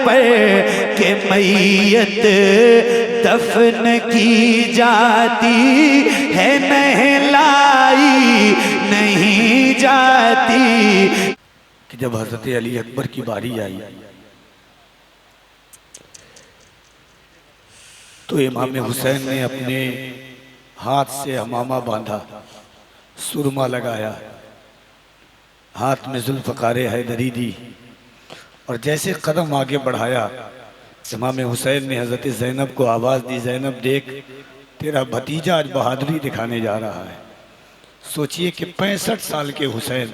پر کہ میت دفن کی جاتی ہے، نہلائی نہیں جاتی. کہ جب حضرت علی اکبر کی باری آئی تو امام حسین نے اپنے ہاتھ سے عمامہ باندھا، سرما لگایا، ہاتھ میں ذوالفقار حیدری دی، اور جیسے قدم آگے بڑھایا امام حسین نے حضرت زینب کو آواز دی، زینب دیکھ تیرا بھتیجا آج بہادری دکھانے جا رہا ہے. سوچئے کہ 65 سال کے حسین،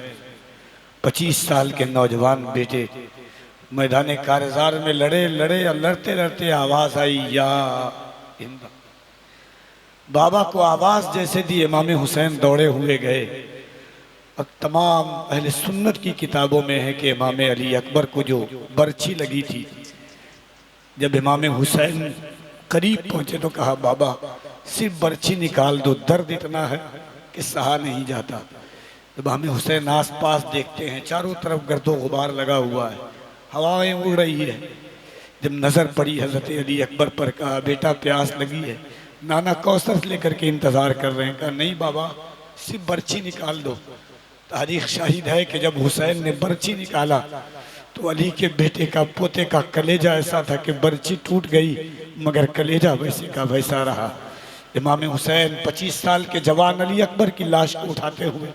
25 سال کے نوجوان بیٹے میدان کارزار میں لڑے اور لڑتے لڑتے آواز آئی یا ہند. بابا کو آواز جیسے دی امام حسین دوڑے ہوئے گئے. اور تمام اہل سنت کی کتابوں میں ہے کہ امام علی اکبر کو جو برچھی لگی تھی، جب امام حسین قریب پہنچے تو کہا بابا صرف برچھی نکال دو، درد اتنا ہے کہ سہا نہیں جاتا. جب امام حسین آس پاس دیکھتے ہیں چاروں طرف گرد و غبار لگا ہوا ہے، ہوائیں اڑ رہی ہے. جب نظر پڑی حضرت علی اکبر پر کہا بیٹا پیاس لگی ہے، نانا کوثر لے کر کے انتظار کر رہے ہیں. کہا نہیں بابا صرف برچھی نکال دو. تاریخ شاہد ہے کہ جب حسین نے برچھی نکالا تو علی کے بیٹے کا پوتے کا کلیجہ ایسا تھا کہ برچھی ٹوٹ گئی مگر کلیجہ ویسے کا ویسا رہا. امام حسین 25 سال کے جوان علی اکبر کی لاش کو اٹھاتے ہوئے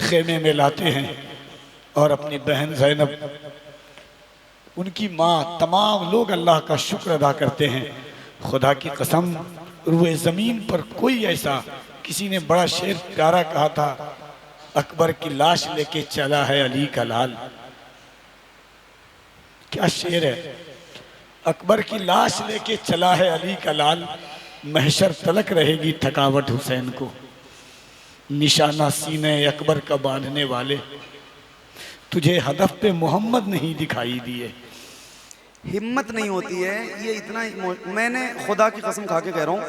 خیمے میں لاتے ہیں اور اپنی بہن زینب، ان کی ماں، تمام لوگ اللہ کا شکر ادا کرتے ہیں. خدا کی قسم روئے زمین پر کوئی ایسا، کسی نے بڑا شعر پیارا کہا تھا، اکبر کی لاش لے کے چلا ہے علی کا لال. کیا شعر ہے، اکبر کی لاش لے کے چلا ہے علی کا لال، محشر تلک رہے گی تھکاوٹ حسین کو، نشانہ سینے اکبر کا باندھنے والے، تجھے ہدف پہ محمد نہیں دکھائی دیے. ہمت نہیں ہوتی ہے یہ اتنا. میں نے خدا کی قسم کھا کے کہہ رہا ہوں،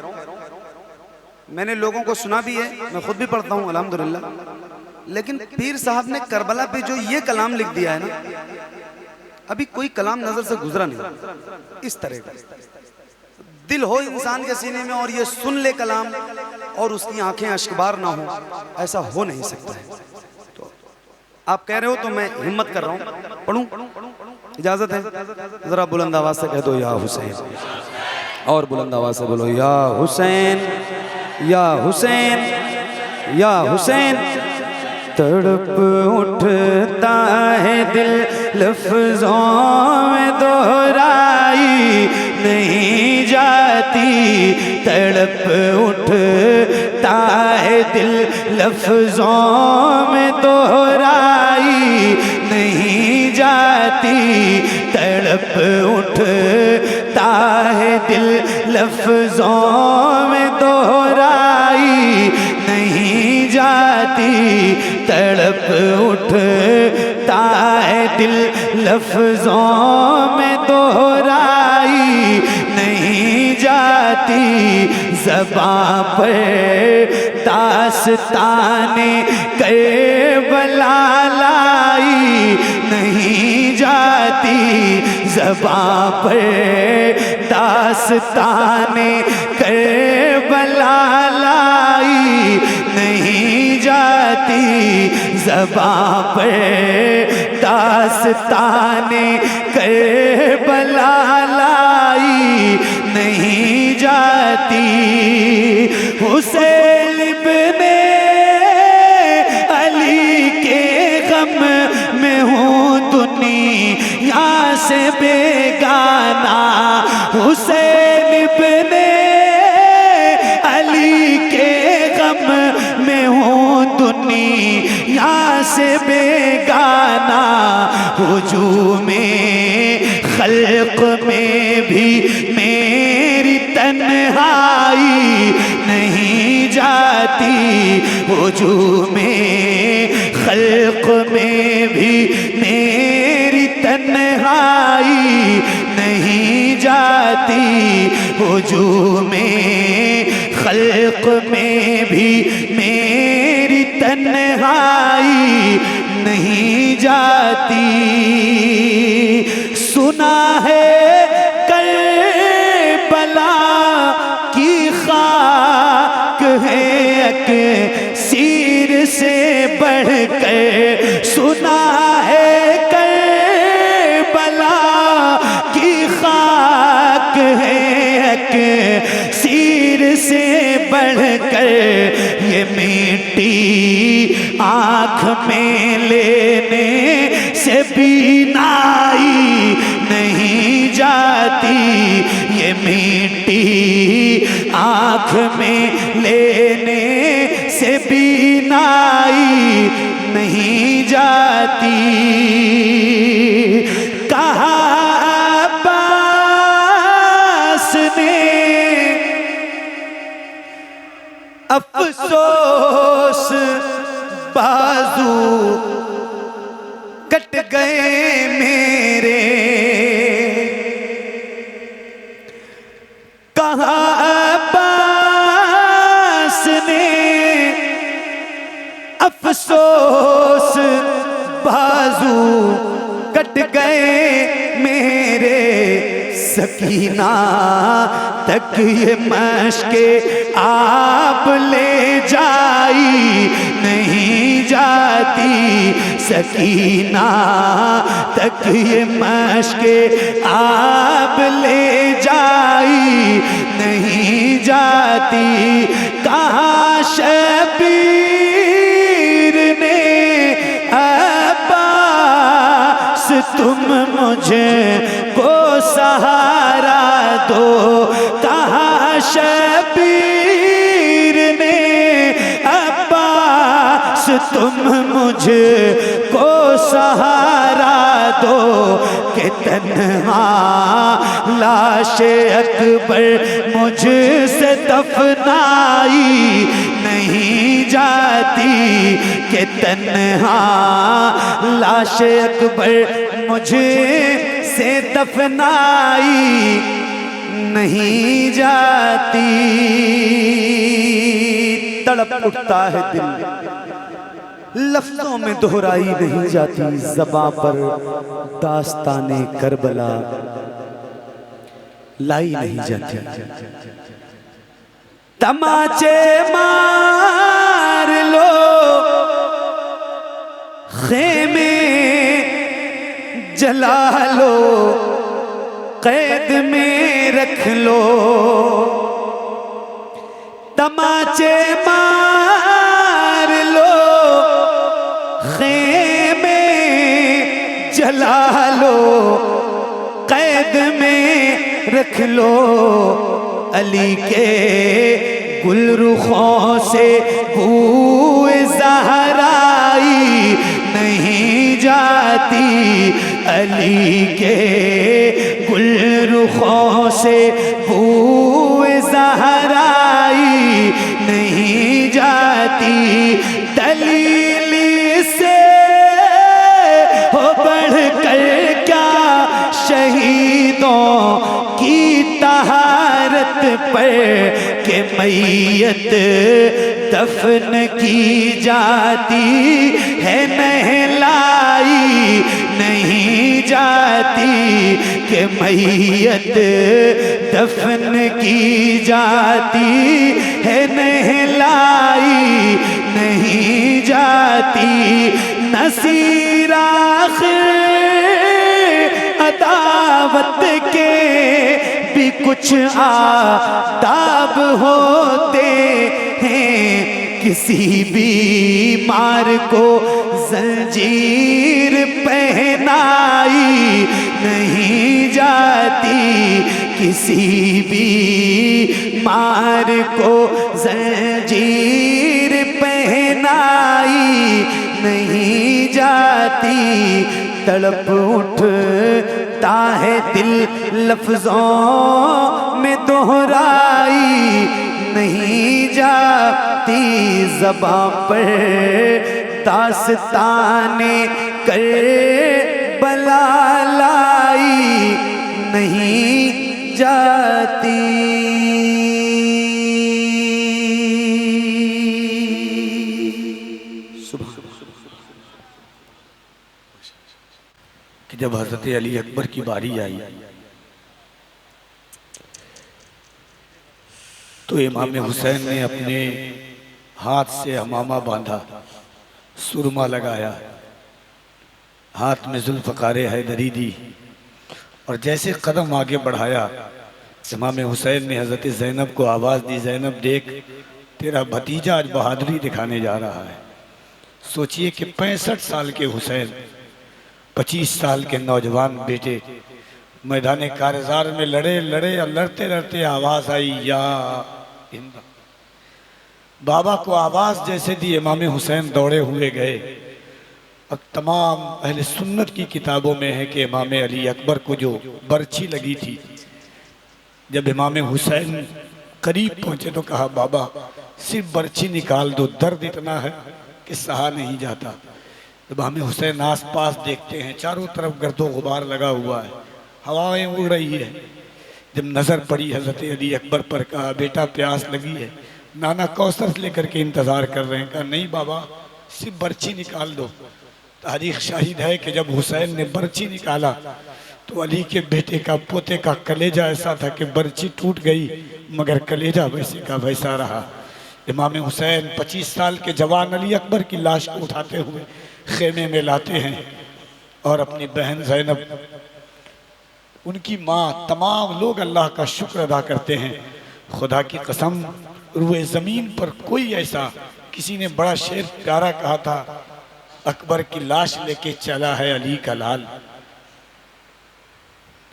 میں نے لوگوں کو سنا بھی ہے، میں خود بھی پڑھتا ہوں الحمدللہ، لیکن پیر صاحب نے کربلا پہ جو یہ کلام لکھ دیا ہے نا، ابھی کوئی کلام نظر سے گزرا نہیں اس طرح کا. دل ہو انسان کے سینے میں اور یہ سن لے کلام اور اس کی آنکھیں اشکبار نہ ہوں، ایسا ہو نہیں سکتا ہے. تو آپ کہہ رہے ہو تو میں ہمت کر رہا ہوں، پڑھوں؟ اجازت ہے؟ ذرا بلند آواز سے کہہ دو یا حسین، اور بلند آواز سے بولو یا حسین یا حسین یا حسین. تڑپ اٹھتا ہے دل لفظوں میں دہرائی نہیں جاتی، تڑپ اٹھتا ہے دل لفظوں میں دہرائی نہیں جاتی، تڑپ اٹھتا ہے دل لفظوں میں دہرائی نہیں جاتی، تڑپ اٹھتا ہے دل لفظوں میں دہرائی نہیں جاتی. زباں پر داستان کربلا لائی نہیں جاتی، زباں پر داستان کربلا لائی نہیں جاتی، زباں پر داستان کربلا لائی نہیں جاتی. حسین ابن علی کے غم میں ہوں دنیا سے بیگانہ، حسین ابن علی کے غم میں ہوں دنیا سے بیگانہ، ہجوم خلق میں بھی میری تنہائی نہیں جاتی، ہجوم خلق میں بھی میری تنہائی نہیں جاتی، ہجوم خلق میں بھی میری تنہائی نہیں جاتی. سنا ہے کربلا کی خاک ہے اکسیر سے بڑھ کر، سنا ہے کربلا کی خاک ہے اکسیر سے بڑھ کر، یہ مٹی آنکھ میں لینے سے بینائی نہیں جاتی، یہ مٹی آنکھ میں لینے سے بینائی نہیں جاتی۔ کہا عباس نے افسوس بازو کٹ گئے میرے، کہا عباس نے افسوس بازو کٹ گئے میرے، سکینہ تک یہ مشک آپ لے جائی نہیں جاتی، سکینہ تک یہ مشک آپ لے جائی نہیں جاتی۔ کہاں شبیر نے عباس تم مجھے کو سہارا دو، کہاں شبیر نے عباس تم مجھے کو سہارا دو، کہ تنہا لاش اکبر مجھ سے دفنائی نہیں جاتی، کہ تنہا لاش اکبر مجھے سے دفنائی نہیں جاتی۔ تڑپ اٹھتا ہے دل، لفظوں میں دہرائی نہیں جاتی، زباں پر داستان کربلا لائی نہیں جاتی۔ تماچے مار لو، خیمے جلا لو، قید میں رکھ لو، تماچے مار لو، خیمے جلا لو، قید میں رکھ لو، علی کے گل رخوں سے بو زہرائی نہیں جاتی، علی کے گل رخوں سے بو زہرائی نہیں جاتی۔ دلیل سے ہو بڑھ کر کیا شہیدوں کی طہارت پر، کہ میت دفن کی جاتی ہے نہلائی نہیں جاتی، کہ میت دفن کی جاتی ہے نہلائی نہیں جاتی۔ نصیر آخر عداوت کے بھی کچھ آداب ہوتے ہیں، کسی بیمار کو زنجیر پہنائی نہیں جاتی، کسی بیمار کو زنجیر پہنائی نہیں جاتی۔ تڑپ اٹھتا ہے دل لفظوں میں دہرائی نہیں جاتی، زباں پر داستان کربلا لائی نہیں جاتی۔ کہ جب حضرت علی اکبر کی باری آئی تو امام حسین نے اپنے ہاتھ سے امامہ باندھا، سرما لگایا، ہاتھ میں ذوالفقار حیدری دی، اور جیسے قدم آگے بڑھایا امام حسین نے حضرت زینب کو آواز دی، زینب دیکھ تیرا بھتیجا آج بہادری دکھانے جا رہا ہے۔ سوچئے کہ 65 سال کے حسین، 25 سال کے نوجوان بیٹے میدان کارزار میں لڑے اور لڑتے لڑتے آواز آئی یا ہند۔ بابا کو آواز جیسے دی امام حسین دوڑے ہوئے گئے۔ اب تمام اہل سنت کی کتابوں میں ہے کہ امام علی اکبر کو جو برچھی لگی تھی، جب امام حسین قریب پہنچے تو کہا بابا صرف برچھی نکال دو، درد اتنا ہے کہ سہا نہیں جاتا۔ امام حسین آس پاس دیکھتے ہیں، چاروں طرف گرد و غبار لگا ہوا ہے، ہوائیں اڑ رہی ہے۔ جب نظر پڑی حضرت علی اکبر پر، کہا بیٹا پیاس لگی ہے، نانا کوثر لے کر کے انتظار کر رہے ہیں۔ کہا نہیں بابا صرف برچھی نکال دو۔ تاریخ شاہد ہے کہ جب حسین نے برچھی نکالا تو علی کے بیٹے کا پوتے کا کلیجہ ایسا تھا کہ برچھی ٹوٹ گئی مگر کلیجہ ویسے کا ویسا رہا۔ امام حسین 25 سال کے جوان علی اکبر کی لاش کو اٹھاتے ہوئے خیمے میں لاتے ہیں، اور اپنی بہن زینب، ان کی ماں، تمام لوگ اللہ کا شکر ادا کرتے ہیں۔ خدا کی قسم روئے زمین پر کوئی ایسا، کسی نے بڑا شعر پیارا کہا تھا، اکبر کی لاش لے کے چلا ہے علی کا لال۔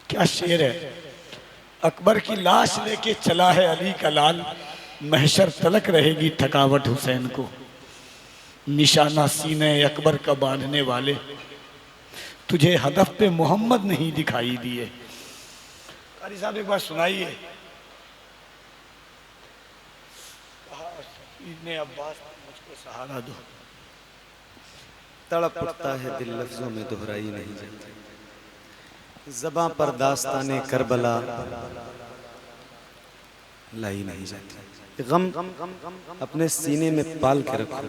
کیا شعر ہے، اکبر کی لاش لے کے چلا ہے علی کا لال، محشر تلک رہے گی تھکاوٹ حسین کو، نشانہ سینے اکبر کا باندھنے والے، تجھے ہدف پہ محمد نہیں دکھائی دیے۔ قاری صاحب ایک بار سنائیے، ابن عباس مجھ کو سہارا دو۔ تڑپ اٹھتا ہے دل لفظوں میں دہرائی نہیں جاتی، زباں پر داستان کربلا لائی نہیں جاتی۔ غم اپنے سینے میں پال کے رکھو،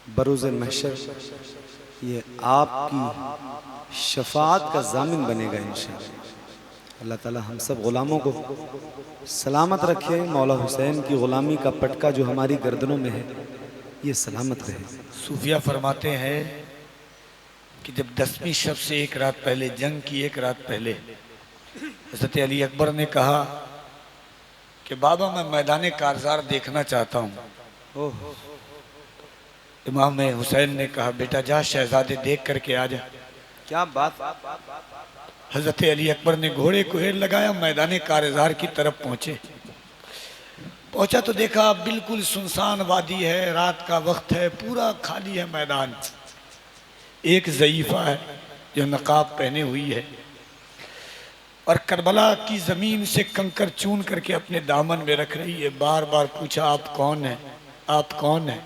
بروز محشر یہ آپ کی شفاعت کا ضامن بنے گا انشاءاللہ۔ اللہ تعالی ہم سب غلاموں کو سلامت رکھے، مولا حسین کی غلامی کا پٹکا جو ہماری گردنوں میں ہے یہ سلامت رہے۔ صوفیہ فرماتے ہیں کہ جب 10ویں شب سے ایک رات پہلے، جنگ کی ایک رات پہلے، حضرت علی اکبر نے کہا کہ بابا میں میدان کارزار دیکھنا چاہتا ہوں۔ امام حسین نے کہا بیٹا جا شہزادے دیکھ کر کے آ جا۔ کیا بات! حضرت علی اکبر نے گھوڑے کو ہیر لگایا، میدان کارزار کی طرف پہنچا تو دیکھا بالکل سنسان وادی ہے، رات کا وقت ہے، پورا خالی ہے میدان۔ ایک ضعیفہ ہے جو نقاب پہنے ہوئی ہے اور کربلا کی زمین سے کنکر چون کر کے اپنے دامن میں رکھ رہی ہے۔ بار بار پوچھا آپ کون ہیں، آپ کون ہیں،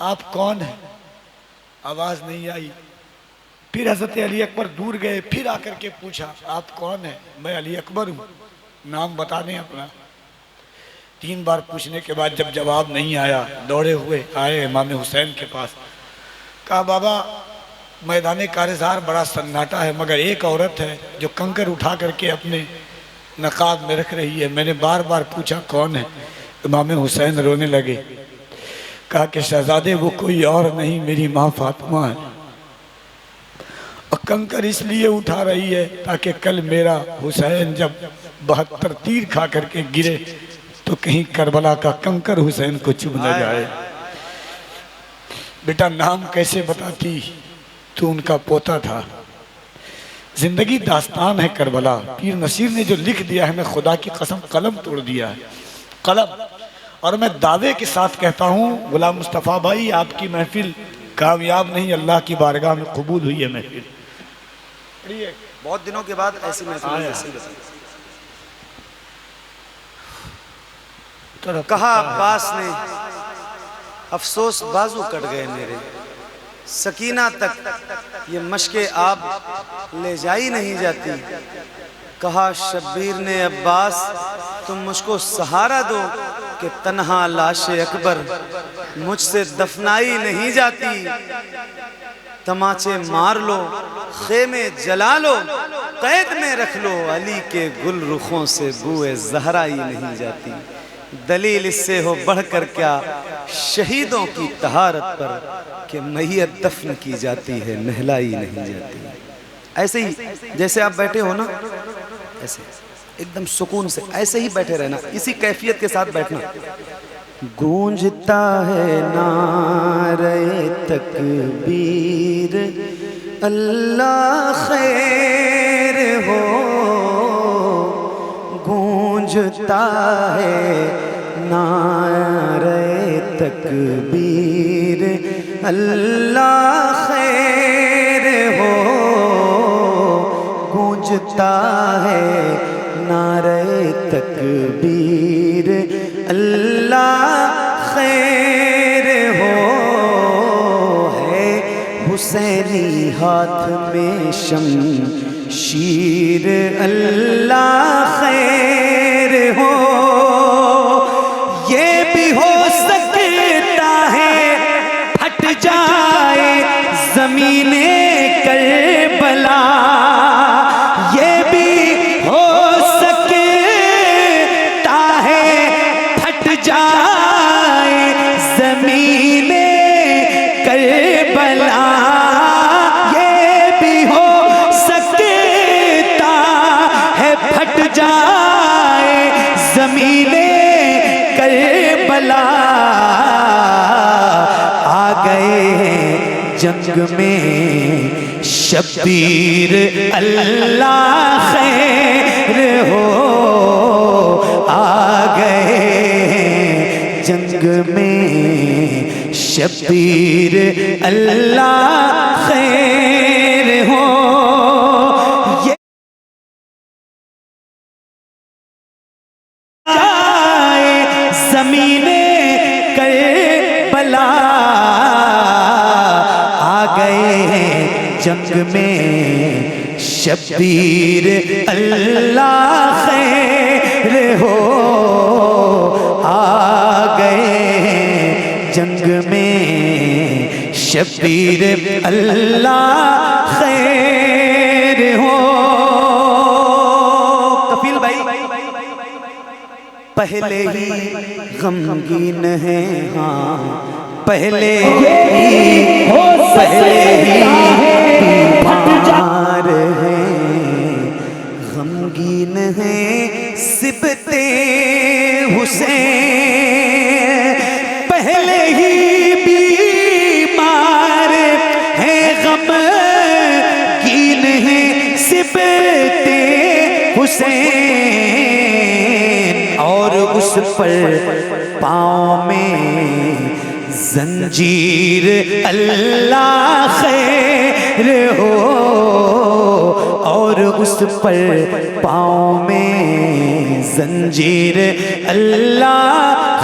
آپ کون ہیں؟ آواز نہیں آئی۔ پھر حضرت علی اکبر دور گئے، پھر آ کر کے پوچھا آپ کون ہیں؟ میں علی اکبر ہوں، نام بتا دیں اپنا۔ 3 بار پوچھنے کے بعد جب جواب نہیں آیا، دوڑے ہوئے آئے امام حسین کے پاس۔ کہا بابا میدان کارزار بڑا سناٹا ہے مگر ایک عورت ہے جو کنکر اٹھا کر کے اپنے نقاب میں رکھ رہی ہے، میں نے بار بار پوچھا کون ہے؟ امام حسین رونے لگے، کہا کہ شہزادے وہ کوئی اور نہیں میری ماں فاطمہ ہے، اور کنکر اس لیے اٹھا رہی ہے تاکہ کل میرا حسین جب 72 تیر کھا کر کے گرے تو کہیں کربلا کا کنکر حسین کو چبھ نہ جائے۔ بیٹا نام کیسے بتاتی، تو ان کا پوتا تھا۔ زندگی داستان ہے کربلا، پیر نصیر نے جو لکھ دیا ہے میں خدا کی قسم قلم توڑ دیا ہے، قلم۔ اور میں دعوے کے ساتھ کہتا ہوں غلام مصطفیٰ بھائی آپ کی محفل کامیاب نہیں، اللہ کی بارگاہ میں قبول ہوئی ہے محفل۔ بہت دنوں کے بعد ایسی محفل کہا عباس نے افسوس بازو کٹ گئے میرے، سکینہ تک یہ مشق آب لے جائی نہیں جاتی۔ کہا شبیر نے عباس تم مجھ کو سہارا دو کہ تنہا لاش اکبر مجھ سے دفنائی نہیں جاتی۔ تماچے مار لو، خیمے جلا لو، قید میں رکھ لو، علی کے گل رخوں سے بوئے زہرا ہی نہیں جاتی۔ دلیل اس سے ہو بڑھ کر کیا شہیدوں کی طہارت پر کہ میت دفن کی جاتی ہے نہلائی نہیں جاتی۔ ایسے ہی جیسے آپ بیٹھے ہو نا، ایسے ایک دم سکون سے ایسے ہی بیٹھے رہنا، اسی کیفیت کے ساتھ بیٹھنا۔ گونجتا ہے نعرہ تکبیر، اللہ خیر ہو، گونجتا ہے نعرہ تکبیر، اللہ خیر ہو، گونجتا ہے نعرہ تکبیر، اللہ خیر ہو، ہے حسینی ہاتھ میں شمشیر، اللہ خیر ہو، یہ بھی ہو سکتا ہے پھٹ جائے زمین کربلا، یہ بھی ہو سکتا ہے پھٹ جائے زمین کربلا، یہ بھی ہو سکتا ہے پھٹ جائے زمین کربلا، آ گئے ہیں جنگ میں شبیر، اللہ خیر ہو، آ گئے ہیں جنگ میں شبیر، اللہ خیر ہو، یہ جائے زمین کربلا، آ گئے ہیں جنگ میں شبیر، اللہ خیر ہو، آ گئے ہیں جنگ میں شبیر، اللہ خیر ہو۔ کفیل بھائی پہلے ہی غمگین ہیں، ہاں پہلے ہی بیمار ہیں، غمگین ہیں سبتے حسین، پہلے ہی بیمار ہیں، غمگین ہیں سبتے حسین، اور اس پر پاؤں میں زنجیر، اللہ خیر ہو، اور اس پر پاؤں میں زنجیر، اللہ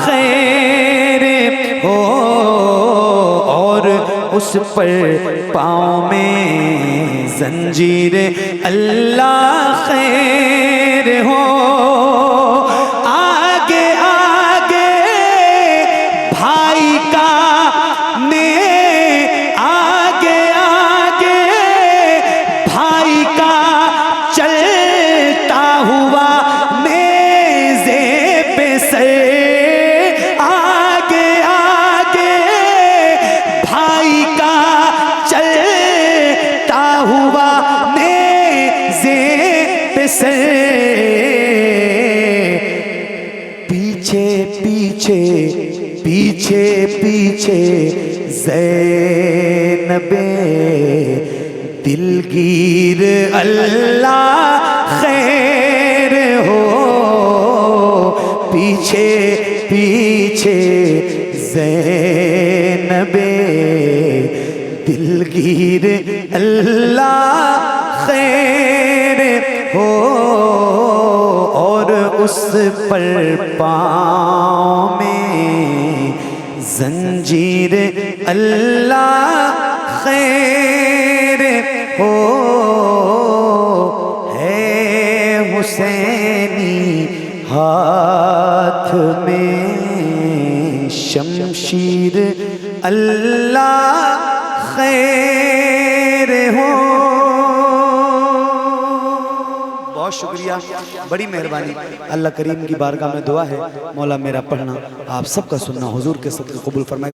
خیر ہو، اور اس پر پاؤں میں زنجیر، اللہ خیر ہو، آگے آگے بھائی کا آگے آگے بھائی کا چلتا ہوا نیزے پہ سر، آگے آگے بھائی کا چلتا ہوا نیزے پہ سر، پیچھے پیچھے پیچھے پیچھے زینب دلگیر، اللہ خیر ہو، پیچھے پیچھے زینب دلگیر، اللہ خیر ہو، اور اس پر پاؤں میں زنجیر، اللہ خیر ہو، ہے حسینی ہاتھ میں شمشیر، اللہ خیر ہو. بہت شکریہ، بڑی مہربانی. اللہ کریم کی بارگاہ میں دعا ہے مولا میرا پڑھنا آپ سب کا سننا حضور کے صدقے قبول فرمائے.